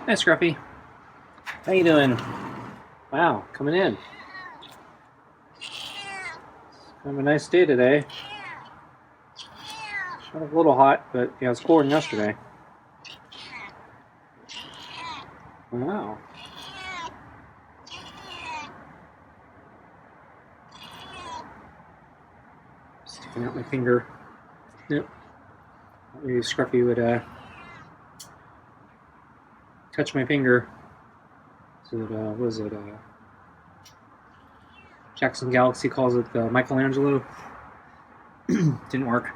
Hi, Scruffy. How you doing? Wow, coming in. Kind of a nice day today. Kind of a little hot, but yeah, it's cooler than yesterday. Wow. Sticking out my finger. Yep. Maybe Scruffy would touch my finger. So what was it? Jackson Galaxy calls it the Michelangelo. Didn't work.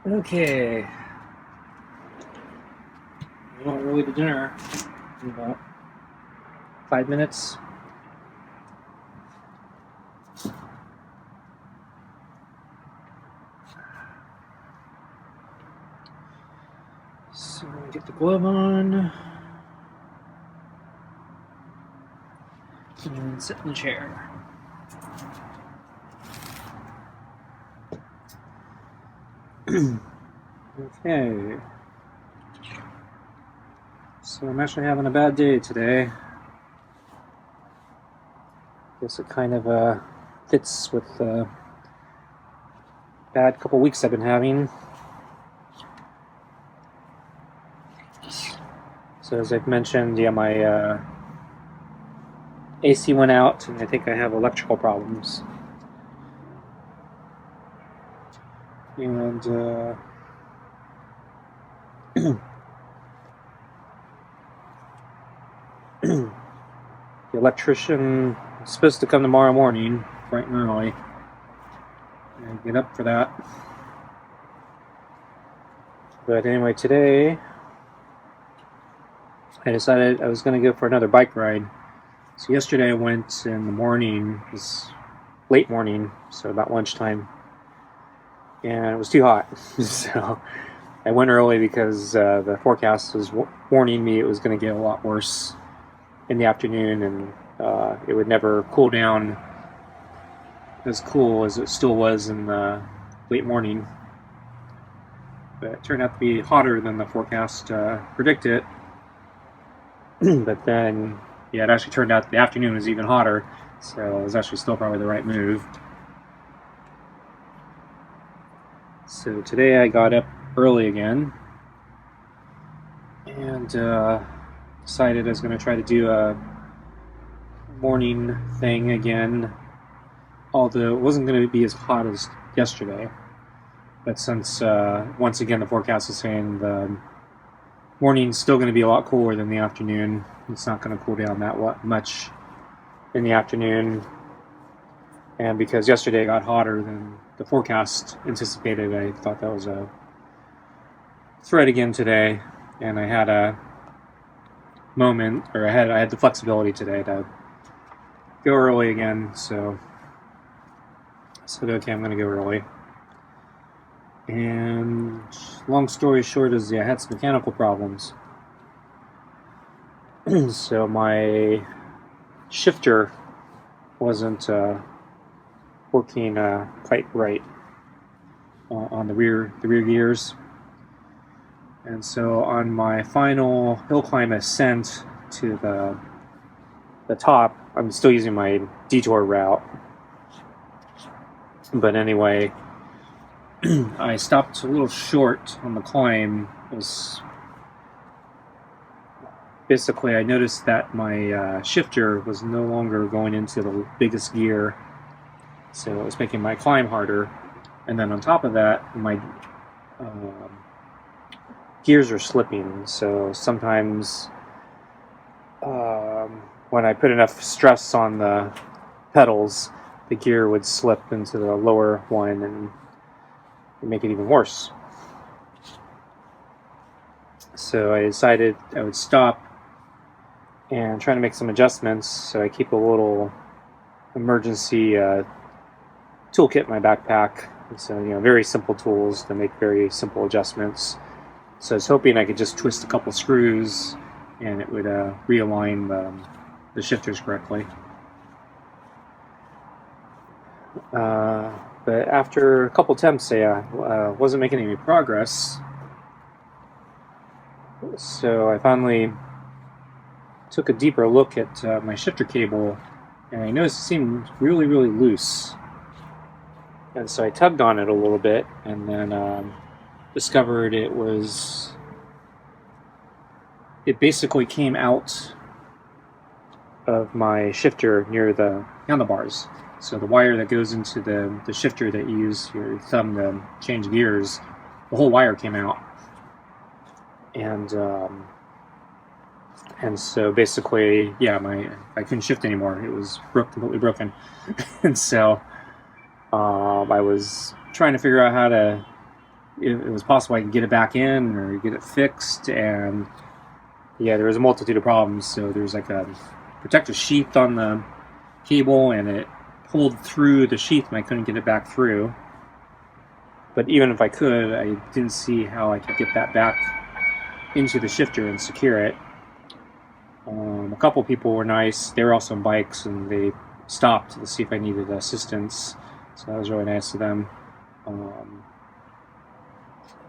Okay. We're not really to dinner in about 5 minutes. So I'm gonna get the glove on and sit in the chair. Okay. So I'm actually having a bad day today. Guess it kind of fits with the bad couple weeks I've been having. So as I've mentioned, yeah, my AC went out, and I think I have electrical problems. And the electrician is supposed to come tomorrow morning, bright and early. I get up for that. But anyway, today I decided I was going to go for another bike ride. So yesterday I went in the morning, it was late morning, so about lunchtime, and it was too hot. So I went early because the forecast was warning me it was going to get a lot worse in the afternoon, and it would never cool down as cool as it still was in the late morning. But it turned out to be hotter than the forecast predicted. But then, yeah, it actually turned out the afternoon was even hotter, so it was actually still probably the right move. So today I got up early again and decided I was going to try to do a morning thing again, although it wasn't going to be as hot as yesterday. But since once again the forecast is saying the morning's still going to be a lot cooler than the afternoon, it's not going to cool down that much in the afternoon. And because yesterday it got hotter than the forecast anticipated, I thought that was a threat again today. And I had a moment, or I had the flexibility today to go early again. So I said, okay, I'm going to go early. And long story short is, yeah, I had some mechanical problems. So my shifter wasn't working quite right on the rear gears. And so on my final hill climb ascent to the top, I'm still using my detour route. But anyway, I stopped a little short on the climb. It was basically, I noticed that my shifter was no longer going into the biggest gear, so it was making my climb harder. And then on top of that, my gears are slipping, so sometimes when I put enough stress on the pedals, the gear would slip into the lower one and make it even worse. So I decided I would stop and try to make some adjustments. So I keep a little emergency toolkit in my backpack. So, very simple tools to make very simple adjustments. So I was hoping I could just twist a couple screws and it would realign the shifters correctly. But But after a couple attempts, I wasn't making any progress. So I finally took a deeper look at my shifter cable, and I noticed it seemed really, really loose. And so I tugged on it a little bit, and then discovered it basically came out of my shifter near the handlebars. So the wire that goes into the shifter that you use your thumb to change gears, the whole wire came out. And so basically, yeah, I couldn't shift anymore. It was completely broken. And so I was trying to figure out if it was possible I could get it back in or get it fixed. And yeah, there was a multitude of problems. So there's like a protective sheath on the cable, and it pulled through the sheath and I couldn't get it back through. But even if I could, I didn't see how I could get that back into the shifter and secure it. A couple people were nice. They were also on bikes, and they stopped to see if I needed assistance. So that was really nice of them.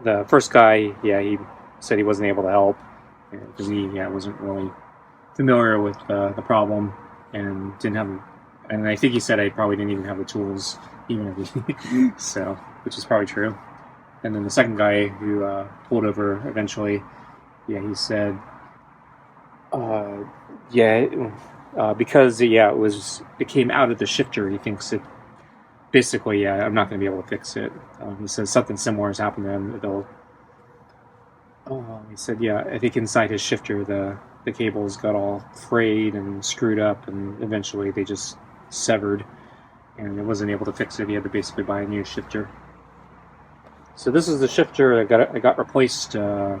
The first guy, he said he wasn't able to help because he wasn't really familiar with the problem and didn't have. And I think he said I probably didn't even have the tools, even if he, which is probably true. And then the second guy who pulled over eventually, he said, because it came out of the shifter. He thinks it basically, I'm not going to be able to fix it. He says something similar has happened to him. He said, I think inside his shifter the cables got all frayed and screwed up, and eventually they just severed, and it wasn't able to fix it. He had to basically buy a new shifter. So this is the shifter I got replaced, I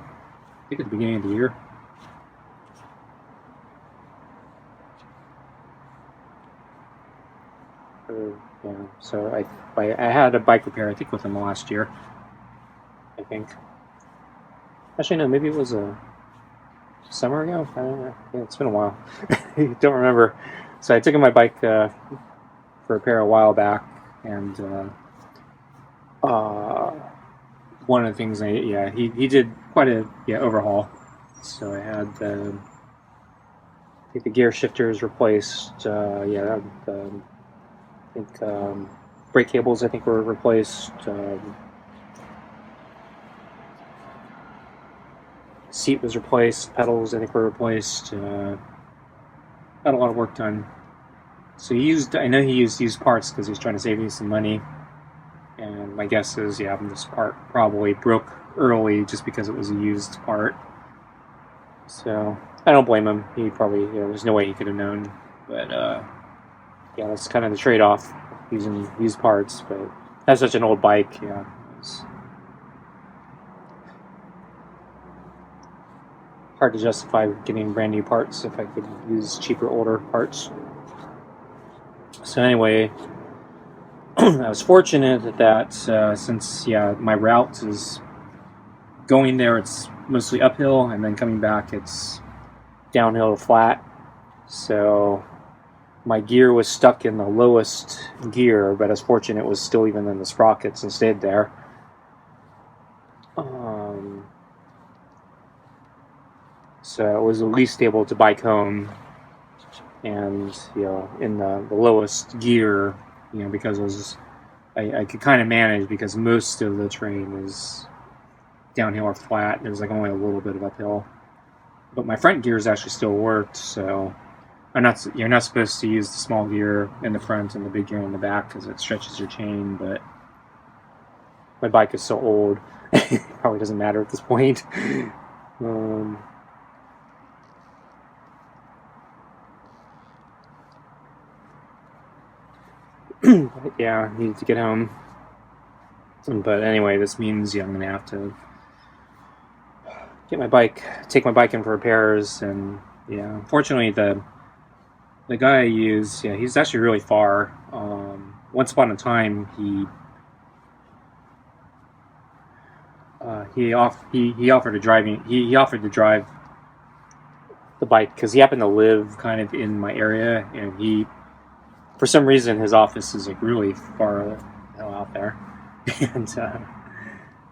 think at the beginning of the year. So I had a bike repair, I think, with him last year. I think. Actually, no, maybe it was a summer ago. I don't know. Yeah, it's been a while. Don't remember. So I took my bike for repair a while back, and one of the things he did quite a overhaul. So I had I think the gear shifters replaced. I think brake cables were replaced. Seat was replaced. Pedals were replaced. Got a lot of work done. So I know he used used parts because he was trying to save me some money. And my guess is, this part probably broke early just because it was a used part. So I don't blame him. He probably, there's no way he could have known. But that's kind of the trade-off, using used parts. But that's such an old bike, it's hard to justify getting brand new parts if I could use cheaper, older parts. So anyway, I was fortunate that since my route is going there, it's mostly uphill, and then coming back it's downhill flat. So my gear was stuck in the lowest gear, but I was fortunate it was still even in the sprockets and stayed there. So I was at least able to bike home, and in the lowest gear, because I could kind of manage, because most of the terrain is downhill or flat. There's like only a little bit of uphill, but my front gears actually still worked. So you're not supposed to use the small gear in the front and the big gear in the back because it stretches your chain. But my bike is so old, it probably doesn't matter at this point. I needed to get home. But anyway, this means I'm going to have to take my bike in for repairs. And unfortunately, the guy I use, he's actually really far. Once upon a time, he offered to drive the bike because he happened to live kind of in my area, and for some reason his office is like really far out there. And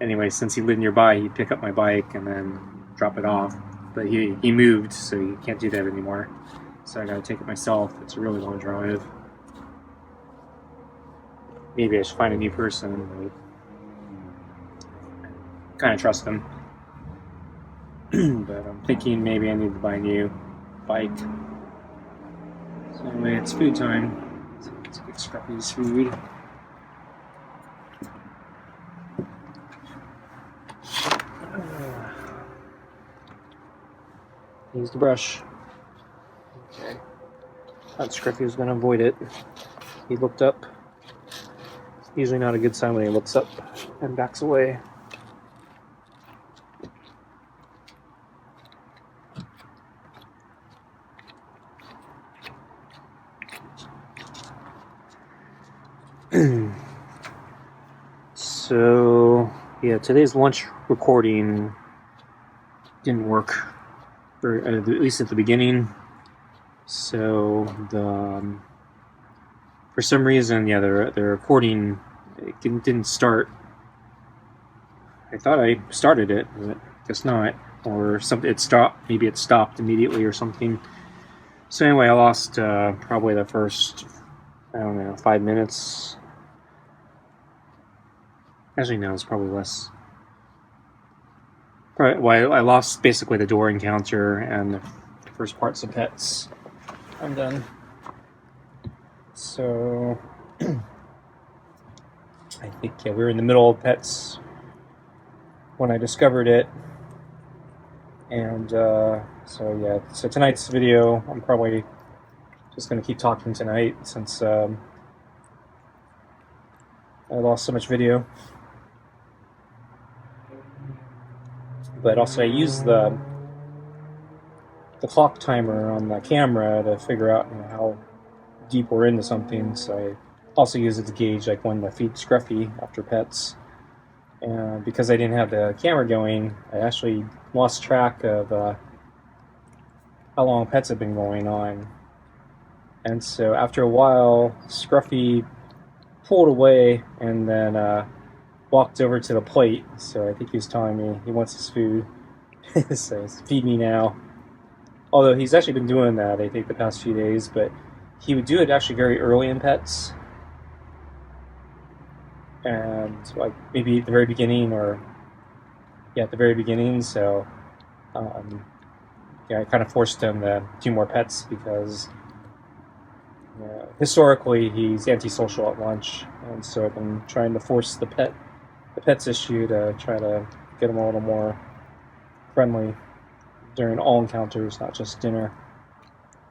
anyway, since he lived nearby, he'd pick up my bike and then drop it off. But he moved, so you can't do that anymore. So I gotta take it myself. It's a really long drive. Maybe I should find a new person. Kind of trust him. But I'm thinking maybe I need to buy a new bike. So anyway, it's food time. So let's get Scruffy's food. Use the brush. Okay. Thought Scruffy was going to avoid it. He looked up. It's usually not a good sign when he looks up and backs away. So, yeah, today's lunch recording didn't work, or at least at the beginning. So for some reason, yeah, the recording didn't start. I thought I started it, but I guess not, or something. It stopped. Maybe it stopped immediately or something. So anyway, I lost probably the first, I don't know, 5 minutes. Actually, no, it's probably less. Well, I lost basically the door encounter and the first parts of pets. I'm done. So, I think, yeah, we were in the middle of pets when I discovered it. And, so yeah, so tonight's video, I'm probably just going to keep talking tonight since I lost so much video. But also I use the clock timer on the camera to figure out, how deep we're into something. So I also use it to gauge like when to feed Scruffy after pets. And because I didn't have the camera going, I actually lost track of how long pets have been going on. And so after a while, Scruffy pulled away and then walked over to the plate. So I think he was telling me he wants his food. So feed me now. Although he's actually been doing that, I think, the past few days, but he would do it actually very early in pets. And like maybe at the very beginning, or yeah, at the very beginning. So yeah, I kind of forced him to do more pets because historically he's antisocial at lunch, and so I've been trying to force the pets issue to try to get him a little more friendly during all encounters, not just dinner.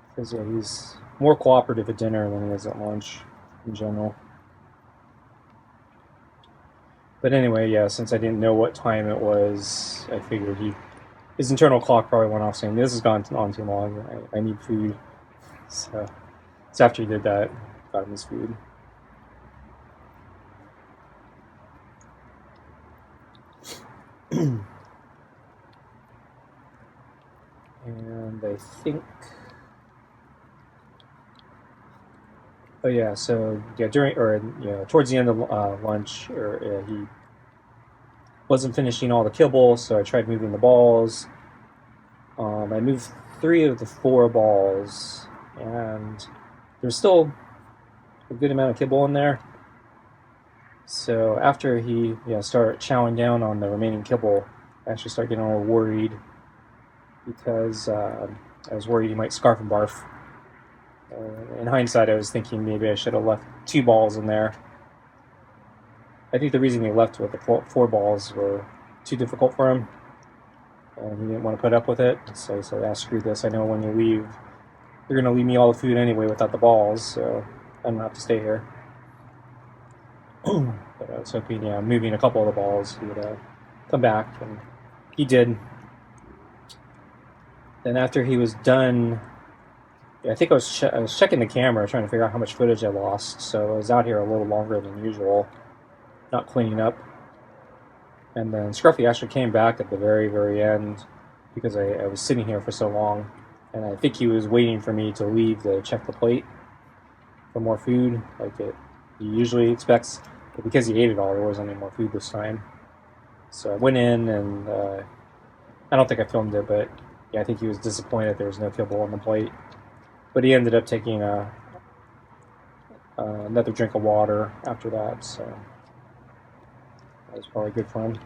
Because he's more cooperative at dinner than he is at lunch in general. But anyway, yeah, since I didn't know what time it was, I figured his internal clock probably went off saying, this has gone on too long, I need food. So after he did that, got him his food. And I think, oh yeah, so yeah, towards the end of lunch, he wasn't finishing all the kibble, so I tried moving the balls. I moved 3 of the 4 balls, and there's still a good amount of kibble in there. So after he started chowing down on the remaining kibble, I actually started getting a little worried because I was worried he might scarf and barf. In hindsight, I was thinking maybe I should have left 2 balls in there. I think the reason he left with the 4 balls were too difficult for him, and he didn't want to put up with it. So he said, screw this, I know when you leave, you're going to leave me all the food anyway without the balls, so I don't have to stay here. But I was hoping, moving a couple of the balls, he would come back, and he did. Then after he was done, I think I was checking the camera, trying to figure out how much footage I lost, so I was out here a little longer than usual, not cleaning up. And then Scruffy actually came back at the very, very end, because I was sitting here for so long, and I think he was waiting for me to leave to check the plate for more food, like he usually expects. But because he ate it all, there wasn't any more food this time. So I went in, and I don't think I filmed it, but yeah, I think he was disappointed there was no kibble on the plate. But he ended up taking another drink of water after that, so that was probably good for him.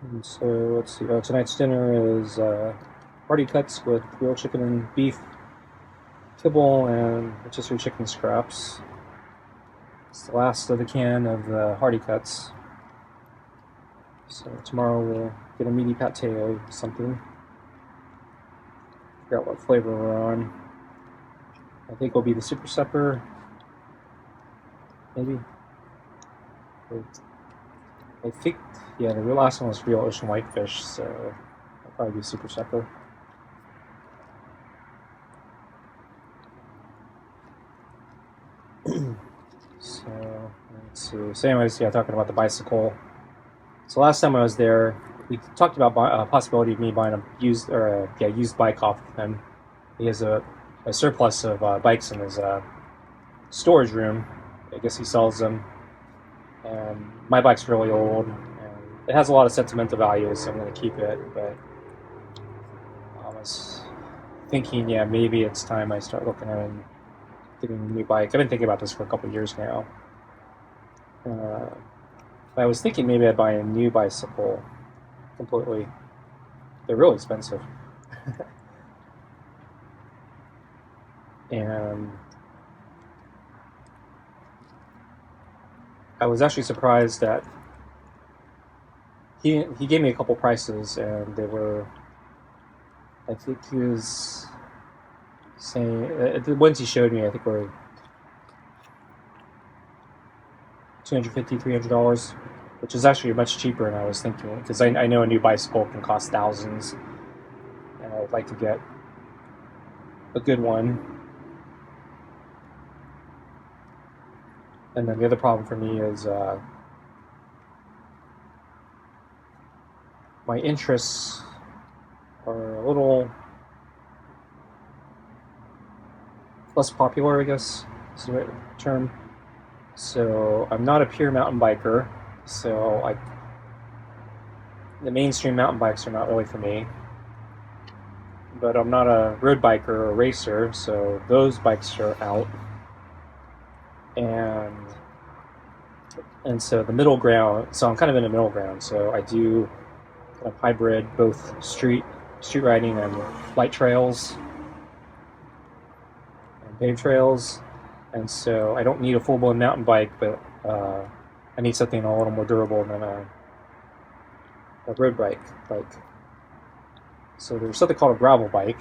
And so let's see. Tonight's dinner is hearty cuts with grilled chicken and beef, kibble, and rotisserie chicken scraps. It's the last of the can of the hearty cuts. So tomorrow we'll get a meaty pate of something. Figure out what flavor we're on. I think it'll be the super supper. Maybe. I think, yeah, the last one was real ocean whitefish, so I'll probably be super supper. So let's see. So anyways, yeah, talking about the bicycle. So last time I was there, we talked about a possibility of me buying a used bike off of him. He has a surplus of bikes in his storage room. I guess he sells them. And my bike's really old, and it has a lot of sentimental value, so I'm going to keep it. But I was thinking, yeah, maybe it's time I start looking at getting a new bike. I've been thinking about this for a couple of years now. I was thinking maybe I'd buy a new bicycle completely. They're really expensive. And I was actually surprised that he gave me a couple prices, and they were, I think he was saying, the ones he showed me, I think were $250, $300, which is actually much cheaper than I was thinking, because I know a new bicycle can cost thousands, and I would like to get a good one. And then the other problem for me is my interests are a little less popular, I guess is the right term. So I'm not a pure mountain biker, so the mainstream mountain bikes are not really for me. But I'm not a road biker or a racer, so those bikes are out. And so the middle ground, so I'm kind of in the middle ground, so I do kind of hybrid both street riding and light trails and paved trails, and so I don't need a full-blown mountain bike, but I need something a little more durable than a road bike. So there's something called a gravel bike,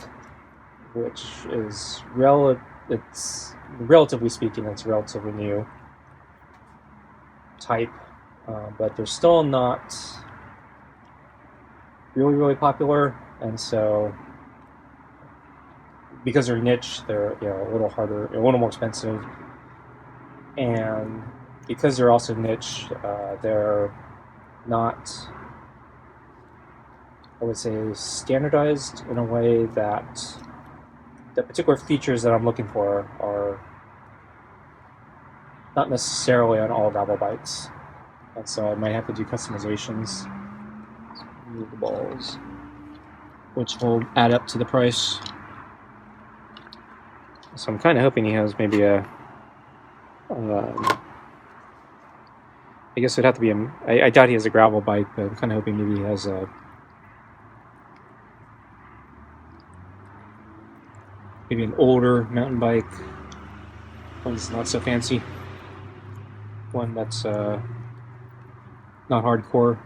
which is relatively speaking, it's relatively new type, but they're still not really popular, and so because they're niche, they're a little harder, a little more expensive, and because they're also niche, they're not, I would say, standardized in a way that the particular features that I'm looking for are not necessarily on all gravel bikes, and so I might have to do customizations. Move the balls, which will add up to the price. So I'm kind of hoping he has maybe I guess it'd have to be I doubt he has a gravel bike, but I'm kind of hoping maybe he has maybe an older mountain bike, one that's not so fancy, one that's not hardcore,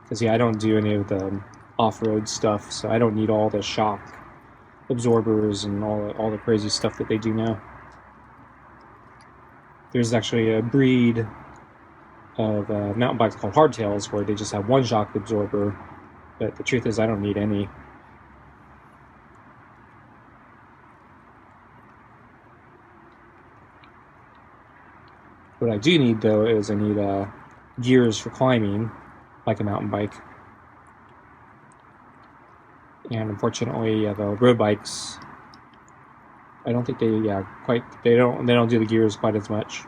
because I don't do any of the off-road stuff, so I don't need all the shock absorbers and all the crazy stuff that they do now. There's actually a breed of mountain bikes called hardtails where they just have one shock absorber, but the truth is I don't need any. What I do need, though, is I need gears for climbing, like a mountain bike. And unfortunately, the road bikes, I don't think they they don't do the gears quite as much.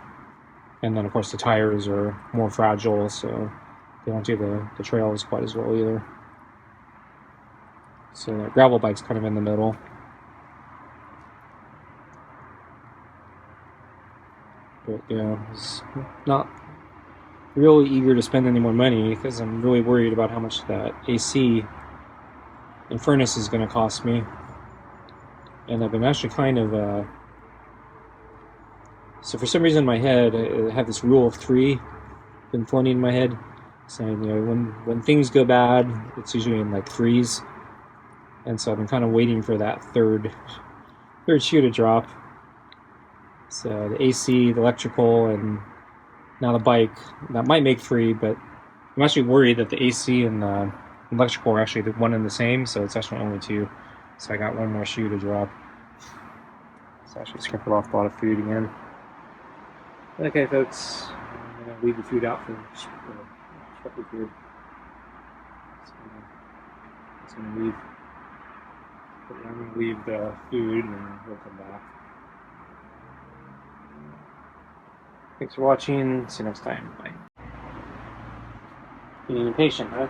And then of course the tires are more fragile, so they don't do the trails quite as well either. So that gravel bike's kind of in the middle. But yeah, it's not really eager to spend any more money because I'm really worried about how much that AC and furnace is going to cost me. And I've been actually kind of so for some reason in my head I have this rule of 3 been floating in my head, saying, you know, when things go bad, it's usually in like 3s. And so I've been kind of waiting for that third shoe to drop. So the AC, the electrical, and now the bike, that might make 3, but I'm actually worried that the AC and the electrical are actually the one and the same, so it's actually only 2. So I got one more shoe to drop. So I should scribble off a lot of food again. Okay, folks, I'm going to leave the food out for Scruffy food. It's going to leave. I'm going to leave the food and we'll come back. Thanks for watching. See you next time. Bye. Being impatient, huh?